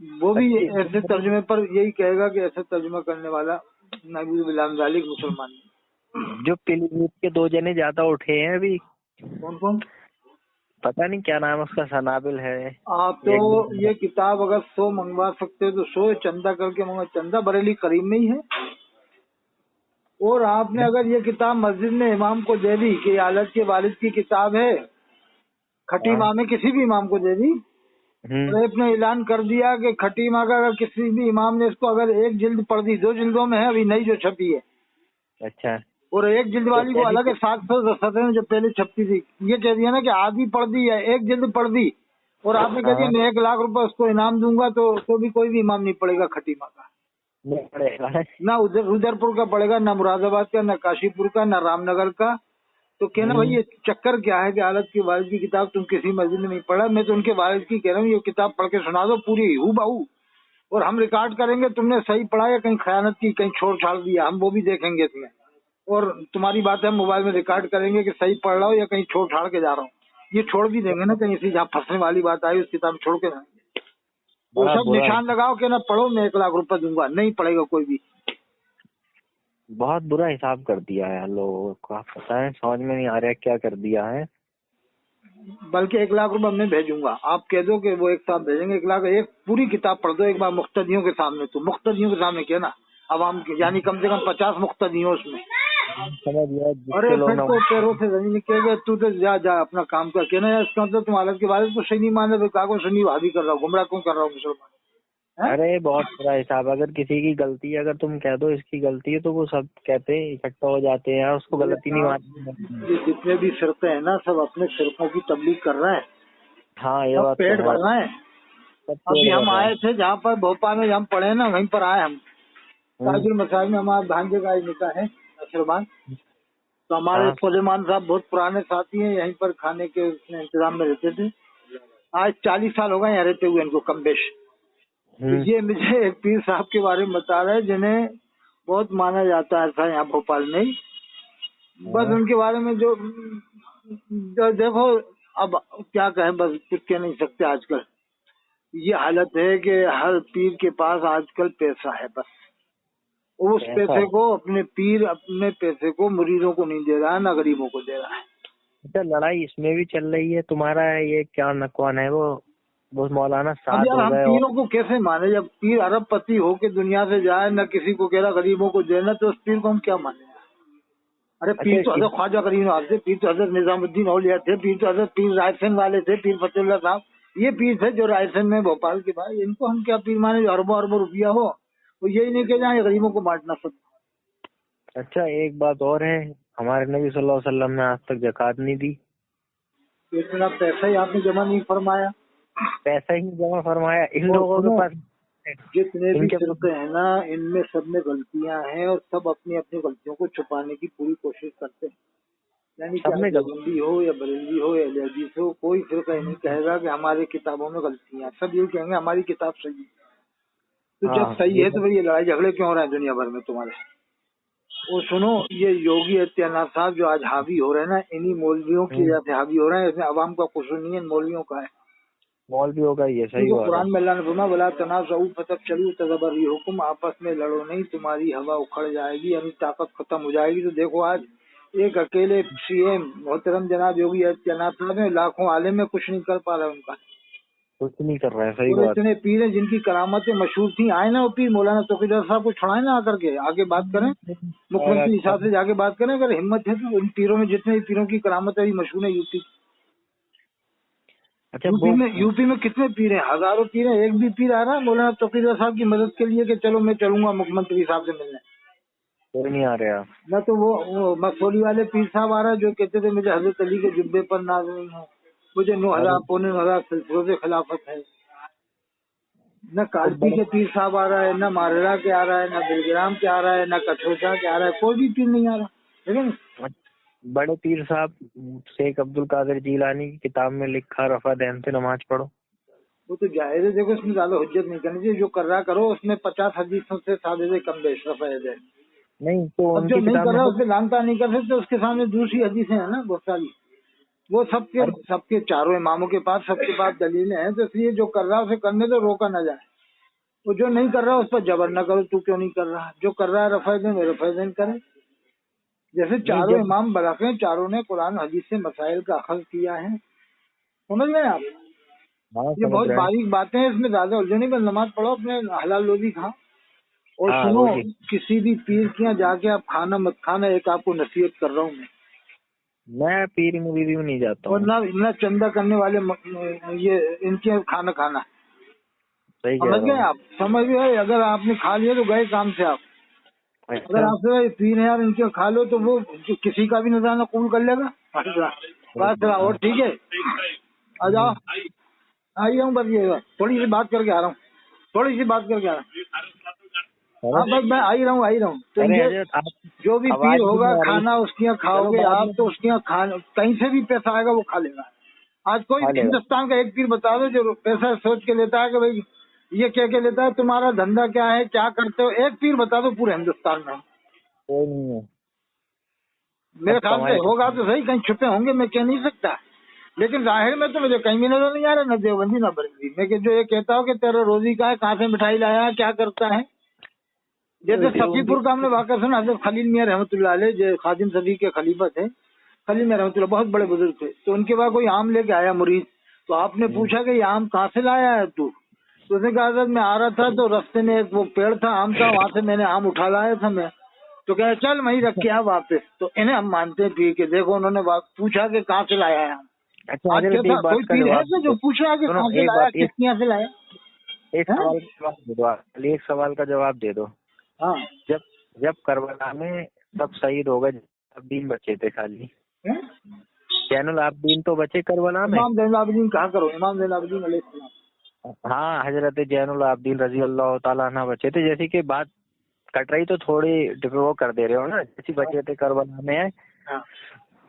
وہ بھی ایسے ترجمے پر یہی کہے گا کہ ایسا ترجمہ کرنے والا نعوذ باللہ من ذالک مسلمان نہیں۔ جو پیلی بھیت کے 2 جنے زیادہ اٹھے ہیں ابھی، کون کون؟ پتہ نہیں کیا نام اس کا، سنابل ہے۔ آپ تو یہ کتاب اگر 100 منگوا سکتے تو 100 چندہ کر کے منگوا، چندہ بریلی کریم میں ہی ہے۔ اور آپ نے اگر یہ کتاب مسجد میں امام کو دے دی کہ حالت کے والد کی کتاب ہے، کھٹی ماں میں کسی بھی امام کو دے دی، ریپ نے اعلان کر دیا کہ کھٹی ماں کا اگر کسی بھی امام نے اس کو اگر 1 جلد پڑھ دی، 2 جلدوں میں ہے ابھی نئی جو چھپی ہے، اچھا، اور 1 جلد والی کو الگ ہے 700 صفحے میں جو پہلے چھپتی تھی، یہ کہہ دیا نا کہ آدھی پڑھ دی ہے 1 جلد پڑھ دی، اور آپ نے کہہ دیا میں 1 لاکھ روپے اس کو انعام دوں گا، تو بھی کوئی بھی امام نہیں پڑے گا کھٹی ماں کا، نہ ادھر پور کا پڑے گا، نہ مراد آباد کا، نہ کاشی پور کا، نہ رام نگر کا۔ تو کہنا بھائی یہ چکر کیا ہے کہ حالت کے والد کی کتاب تم کسی مسجد میں نہیں پڑھا، میں تو ان کے والد کی کہہ رہا ہوں یہ کتاب پڑھ کے سنا دو پوری ہو بہو، اور ہم ریکارڈ کریں گے تم نے صحیح پڑھا یا کہیں خیانت کی، کہیں چھوڑ چھاڑ دیا، ہم وہ بھی دیکھیں گے اس میں، اور تمہاری بات ہے ہم موبائل میں ریکارڈ کریں گے کہ صحیح پڑھ رہا ہو یا کہیں چھوڑ چھاڑ کے جا رہا ہوں، یہ چھوڑ بھی دیں گے نا کہیں سے جہاں پھنسنے والی بات آئی اس کتاب چھوڑ کے جائیں گے، وہ سب نشان لگاؤ کہ نہ پڑھو میں 1 لاکھ روپے دوں گا، نہیں پڑھے گا کوئی بھی۔ بہت برا حساب کر دیا ہے لوگوں کو، آپ پتہ ہے سمجھ میں نہیں آ رہا کیا کر دیا ہے۔ بلکہ 1 لاکھ روپے میں بھیجوں گا، آپ کہہ دو کہ وہ ایک ساتھ بھیجیں گے 1 لاکھ، ایک پوری کتاب پڑھ دو ایک بار مقتدیوں کے سامنے، تو مقتدیوں کے سامنے کیا نا عوام کے، یعنی کم سے کم 50 مقتدی ہوں اس میں، ارے پھر تو پیروں سے زمین کہہ گئے تو جا اپنا کام کر کے نا، اس کا مطلب تم حالت کے والد کو صحیح نہیں مان رہے، کاغذ سے نہیں وادی کر رہا ہوں، گمراہ کیوں کر رہا ہوں مسلمان؟ ارے بہت برا حساب، اگر کسی کی غلطی ہے اگر تم کہہ دو اس کی غلطی ہے تو وہ سب کہتے ہیں اکٹھا ہو جاتے ہیں، اس کو غلطی نہیں مانتے۔ یہ جتنے بھی فرقے ہیں نا سب اپنے فرقوں کی تبلیغ کر رہے ہیں، ہاں یہ سب بات پیٹ بھر رہے ہیں۔ ابھی ہم آئے تھے جہاں پر بھوپال میں ہم پڑھے نا وہیں پر آئے ہم، تاج المساجد میں ہمارا بھانجے کا نکاح ہے نصربان، تو ہمارے سلیمان صاحب بہت پرانے ساتھی ہیں، یہیں پر کھانے کے انتظام میں رہتے تھے، آج 40 سال ہو گئے یہاں رہتے ہوئے ان کو کم بیش۔ یہ مجھے ایک پیر صاحب کے بارے میں بتا رہے جنہیں بہت مانا جاتا ہے تھا یہاں بھوپال میں، بس ان کے بارے میں جو دیکھو اب کیا کہیں، بس کچھ کہہ نہیں سکتے۔ آج کل یہ حالت ہے کہ ہر پیر کے پاس آج کل پیسہ ہے، بس اس پیسے کو اپنے پیر اپنے پیسے کو مریدوں کو نہیں دے رہا ہے، نہ غریبوں کو دے رہا ہے۔ اچھا لڑائی اس میں بھی چل رہی ہے، تمہارا یہ کیا نکوان ہے وہ مولانا ساتھ ہو ہم گئے، پیروں کو کیسے مانے؟ جب پیر ارب پتی ہو کے دنیا سے جائے نہ کسی کو کہہ رہا غریبوں کو دینا، تو اس پیر کو ہم کیا مانے؟ ارے پیر تو حضرت خواجہ کریم نواز تھے، پیر تو حضرت نظام الدین اولیاء تھے، پیر تو حضرت پیر رائے سین والے تھے، پیر فتح اللہ صاحب، یہ پیر تھے جو رائے سین میں بھوپال کے بعد، ان کو ہم کیا پیر مانے جو اربوں اربوں روپیہ ہو، وہ یہی نہیں کہ جائیں غریبوں کو بانٹنا سب۔ اچھا ایک بات اور ہے، ہمارے نبی صلی اللہ علیہ وسلم نے آج تک زکوٰۃ نہیں دی، اتنا پیسہ ہی آپ نے جمع نہیں فرمایا، پیسہ ہی جمع فرمایا ان لوگوں کے پاس۔ جتنے بھی فرقے ہیں نا ان میں سب میں غلطیاں ہیں، اور سب اپنی اپنی غلطیوں کو چھپانے کی پوری کوشش کرتے ہیں، یعنی چاہے دیوبندی ہو یا بریلوی ہو یا اہل حدیث ہو، کوئی فرقہ یہ نہیں کہے گا کہ ہماری کتابوں میں غلطیاں، سب یہ کہیں گے ہماری کتاب صحیح ہے۔ تو جب صحیح ہے تو پھر یہ لڑائی جھگڑے کیوں ہو رہے ہیں دنیا بھر میں تمہارے؟ وہ سنو، یہ یوگی آدتیہ ناتھ صاحب جو آج حاوی ہو رہے ہیں نا، انہی مولویوں کی وجہ سے حاوی ہو رہے ہیں، اس میں عوام کا قصور نہیں ہے، ان مولویوں کا ہے۔ مولویوں کا یہ صحیح بات ہے، قرآن میں اللہ نے فرمایا ولا تنازعوا فتفشلوا وتذهب ريحكم، آپس میں لڑو نہیں تمہاری ہوا اکھڑ جائے گی، یعنی طاقت ختم ہو جائے گی۔ تو دیکھو آج ایک اکیلے سی ایم محترم جناب یوگی آدتیہ ناتھ صاحب ہیں، لاکھوں عالم میں کچھ نہیں کر پا رہے، ان کا کچھ نہیں کر رہے ہیں، صحیح اور بات۔ اتنے پیر ہیں جن کی کرامتیں مشہور تھیں، آئے نا وہ پیر مولانا توقیدار صاحب کو چھڑائیں نا آ کر کے، آگے بات کریں، مکھ منتری صاحب سے جا کے بات کریں، اگر ہمت ہے تو ان پیروں میں جتنے پیروں کی کرامتیں مشہور ہیں یوپی۔ اچھا یوپی میں کتنے پیر ہیں، ہزاروں پیر ہیں، ایک بھی پیر آ رہا ہے مولانا توقیدار صاحب کی مدد کے لیے کہ چلو میں چلوں گا مکھ منتری صاحب سے ملنے؟ کوئی نہیں آ رہا۔ نہ تو وہ مکھولی والے پیر صاحب آ رہا ہے جو کہتے تھے مجھے حضرت علی کے جبے پر ناز نہیں ہے، مجھے 9,000 سلسلوں سے خلافت ہے۔ نہ کالپی کے پیر صاحب آ رہا ہے، نہ ماریرا کے آ رہا ہے، نہ بلگرام کے آ رہا ہے، نہ کٹھوچا کے آ رہا ہے، کوئی بھی پیر نہیں آ رہا، ٹھیک ہے۔ بڑے پیر صاحب شیخ عبد القادر جیلانی کی کتاب میں لکھا رفع دہن سے نماز پڑھو، وہ تو جائز ہے، دیکھو اس میں زیادہ حجت نہیں کرنی چاہیے، جو کر رہا کرو، اس میں 50 حدیثوں سے ثابت ہے کم بیش رفع دہن۔ نہیں تو اب جو نہیں کر رہا اس سے لانتا نہیں کر سکتے، اس کے سامنے دوسری حدیثیں ہیں نا بہت ساری، وہ سب کے چاروں اماموں کے پاس سب کے پاس دلیلیں ہیں، تو اس لیے جو کر رہا ہے اسے کرنے تو روکا نہ جائے۔ وہ جو نہیں کر رہا اس پر جبر نہ کرو، تو کیوں نہیں کر رہا، جو کر رہا ہے رفع دین رفع دین کرے. جیسے چاروں امام برق ہیں، چاروں نے قرآن حدیث سے مسائل کا اخذ کیا ہے. سمجھ گئے آپ؟ یہ بہت باریک باتیں ہیں، اس میں زیادہ الجھن نہیں. بس نماز پڑھو، اپنے حلال روزی کھاؤ. اور سنو، کسی بھی پیر کے یہاں جا کے آپ کھانا مت کھانا، ایک آپ کو نصیحت کر رہا ہوں میں پیر مریدی میں نہیں جاتا ہوں. اور نہ چندہ کرنے والے یہ ان کے کھانا کھانا. سمجھ گئے آپ؟ سمجھ گئے؟ اگر آپ نے کھا لیا تو گئے کام سے آپ. اگر آپ سے پیر ہیں یار ان کے کھا لو تو وہ کسی کا بھی نظرانہ قبول کر لے گا. بس اور ٹھیک ہے، آ جاؤ، آئی رہا ہوں. بس یہ تھوڑی سی بات کر کے آ رہا ہوں، تھوڑی سی بات کر کے آ رہا ہوں. ہاں بس میں آئی رہا ہوں. تو یہ جو بھی پیر ہوگا کھانا اس کے یہاں کھاؤ گے آپ تو اس کے یہاں کھانا کہیں سے بھی پیسہ آئے گا وہ کھا لے گا. آج کوئی ہندوستان کا ایک پیر بتا دو جو پیسہ سوچ کے لیتا ہے کہ بھائی یہ کہہ کے لیتا ہے تمہارا دھندا کیا ہے، کیا کرتے ہو، ایک پیر بتا دو پورے ہندوستان میں. کوئی نہیں ہے میرے خیال سے. ہوگا تو صحیح، کہیں چھپے ہوں گے، میں کہہ نہیں سکتا. لیکن ظاہر میں تو مجھے کہیں بھی نظر نہیں آ رہا، نہ دیوبندی نہ بریلوی. میں کہ جو یہ کہتا ہوں کہ تیرا روزی کا ہے، کہاں سے مٹھائی لایا، کیا کرتا ہے. جیسے صفی پور کا ہم نے واقعہ سنا، حضرت خلیل میاں رحمۃ اللہ علیہ جو خادم صفی کے خلیفہ تھے، خلیل میاں رحمۃ اللہ بہت بڑے بزرگ تھے. تو ان کے بعد کوئی آم لے کے آیا مرید، تو آپ نے پوچھا کہ یہ آم کہاں سے لایا ہے تو اس نے کہا حضرت میں آ رہا تھا تو رستے میں ایک وہ پیڑ تھا آم کا، وہاں سے میں نے آم اٹھا لایا تھا میں. تو کہا چل وہیں رکھ کے آ واپس. تو انہیں ہم مانتے ہیں پیر کے. دیکھو انہوں نے پوچھا کہ کہاں سے لایا ہے آم. آج کیسا کوئی پیر ہے جو پوچھ رہا ہے کہ کہاں سے لایا، کس یہاں سے لایا. ایک سوال کا جواب دے دو. ہاں، جب کربلا میں سب شہید ہو گئے، العابدین بچے تھے خالی. زین العابدین تو بچے کربلا میں. امام زین العابدین کہاں کرو، امام زین العابدین علیہ السلام. ہاں، حضرت زین العابدین رضی اللہ تعالیٰ عنہ بچے تھے. جیسے کہ بات کٹ رہی تو تھوڑی وہ کر دے رہے ہو نا، جیسے بچے تھے کربلا میں.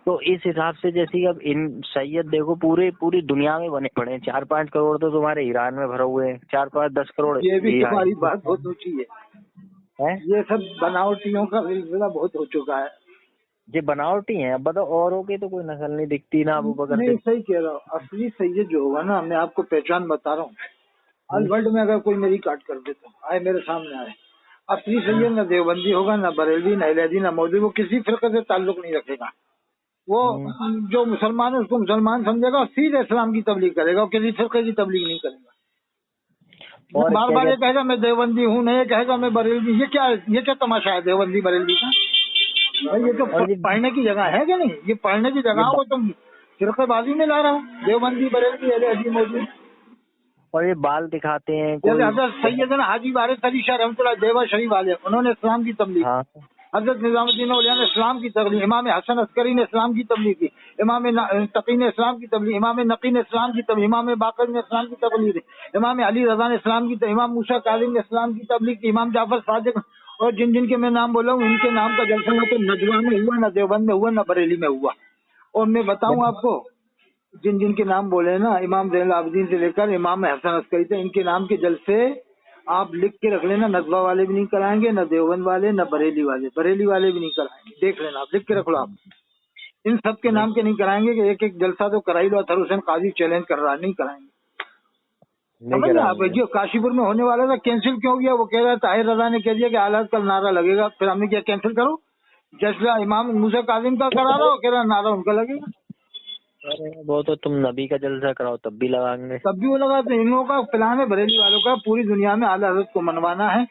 تو اس حساب سے جیسے اب ان سید دیکھو پوری دنیا میں بنے پڑے ہیں. 4-5 کروڑ تو تمہارے ایران میں بھرے ہوئے ہیں، 4-5-10 کروڑ. یہ بھی تمہاری بات بہت اونچی ہے. یہ سب بناوٹیوں کا سلسلہ بہت ہو چکا ہے. یہ بناوٹی ہیں. اب بتاؤ اوروں کی تو کوئی نسل نہیں دکھتی نا. ابو بکر نہیں، صحیح کہہ رہا ہوں. اصلی سید جو ہوگا نا، میں آپ کو پہچان بتا رہا ہوں. آل ورلڈ میں اگر کوئی میری کاٹ کر دیتا آئے میرے سامنے آئے، اصلی سید نہ دیوبندی ہوگا، نہ بریلوی، نہ اہل حدیث، نہ مودودی. وہ کسی فرقے سے تعلق نہیں رکھے گا. وہ جو مسلمان ہے اس کو مسلمان سمجھے گا اور سیدھے اسلام کی تبلیغ کرے گا، اور کسی فرقے کی تبلیغ نہیں کرے گا. بار بار یہ کہے گا میں دیوبندی ہوں، نہیں کہے گا میں بریلوی. یہ کیا تماشا ہے دیوبندی بریلوی کا؟ یہ تو پڑھنے کی جگہ ہے کہ نہیں؟ یہ پڑھنے کی جگہ وہ تم فرقے بازی میں لا رہا ہوں، دیوبندی بریلوی اہل حدیث مودودی. اور یہ بال دکھاتے ہیں. جیسے حضرت سیدنا حاجی وارث علی شاہ رحمۃ اللہ دیوا شریف والے، انہوں نے اسلام کی تبلیغ. حضرت نظام الدین اولیاء نے اسلام کی تبلیغ، امام حسن عسکری نے اسلام کی تبلیغ کی، امام تقی نے اسلام کی تبلیغ، امام نقی نے اسلام کی تبلیغ، امام باقر نے اسلام کی تبلیغ کی، امام علی رضا نے اسلام کی تبلیغ، امام موسیٰ کاظم نے اسلام کی تبلیغ کی، امام جعفر صادق. اور جن کے میں نام بولا ہوں ان کے نام کا جلسہ نہ تو نجوہ میں ہوا، نہ دیوبند میں ہوا، نہ بریلی میں ہوا. اور میں بتاؤں آپ کو، جن کے نام بولے نا، امام زین العابدین سے لے کر امام حسن عسکری تھے، ان کے نام کے جلسے آپ لکھ کے رکھ لینا. نجوہ والے بھی نہیں کرائیں گے، نہ دیوبند والے، نہ بریلی والے بھی نہیں کرائیں گے. دیکھ لینا، آپ لکھ کے رکھ لو. آپ ان سب کے نام کے نہیں کرائیں گے کہ ایک جلسہ تو کرا ہی لو. اطہر حسین قاضی چیلنج کر رہا، نہیں کرائیں گے. سمجھ آپ جو کاشی پور میں ہونے والا تھا کینسل کیوں گیا؟ وہ کہہ رہا تھا طاہر رضا نے کہہ دیا کہ آلات کا نعرہ لگے گا، پھر ہم نے کیا کینسل کرو. جیسے امام موسیٰ کاظم کا کرا رہا ہو، کہہ رہا نعرہ ان کا لگے گا. وہ تو تم نبی کا جلسہ کراؤ تب بھی لگائیں گے، تب بھی وہ لگاتے ہیں. ان لوگوں کا پلان ہے بریلی والوں کا پوری دنیا میں اعلیٰ حضرت کو منوانا ہے.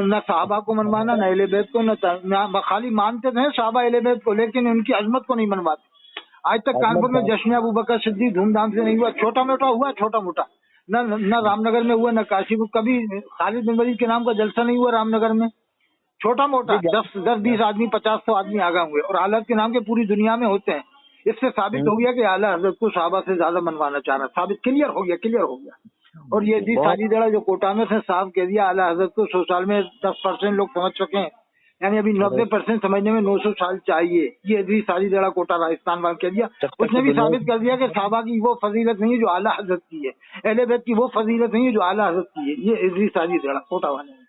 نہ صحابہ کو منوانا، نہ اہل بیت کو، نہ خالی مانتے تھے صحابہ اہل بیت کو، لیکن ان کی عظمت کو نہیں منواتے. آج تک کانپور میں جشن ابو بکر صدیق دھوم دھام سے نہیں ہوا. چھوٹا موٹا ہوا، چھوٹا موٹا. نہ رام نگر میں ہوا، نہ کاشی پور. کبھی خالد بن ولید کے نام کا جلسہ نہیں ہوا رام نگر میں. چھوٹا موٹا 10-20 آدمی، 50-100 آدمی آگا ہوئے، اور حالت کے نام کے پوری دنیا میں ہوتے ہیں. اس سے ثابت ہو گیا کہ اعلیٰ حضرت کو صحابہ سے زیادہ منوانا چاہ رہا. ثابت کلیئر ہو گیا. اور یہ بھی ساری جڑا جو کوٹا میں سے صاف کہہ دیا اعلیٰ حضرت کو 100 سال میں 10% لوگ سمجھ چکے ہیں، یعنی ابھی 90% سمجھنے میں 900 سال چاہیے. یہ بھی ساری جڑا کوٹا راجستھان والے کہہ دیا. اس نے بھی ثابت کر دیا کہ صحابہ کی وہ فضیلت نہیں ہے جو اعلیٰ حضرت کی ہے، اہل بیت کی وہ فضیلت نہیں ہے جو اعلیٰ حضرت کی ہے. یہ ادری ساری جڑا کوٹا والے ہیں.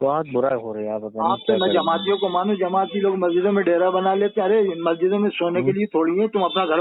بہت برا ہو رہا ہے. آپ تو میں جماعتیوں کو مانو، جماعتی لوگ مسجدوں میں ڈیرا بنا لیتے. ارے مسجدوں میں سونے کے لیے تھوڑی ہے، تم اپنا گھر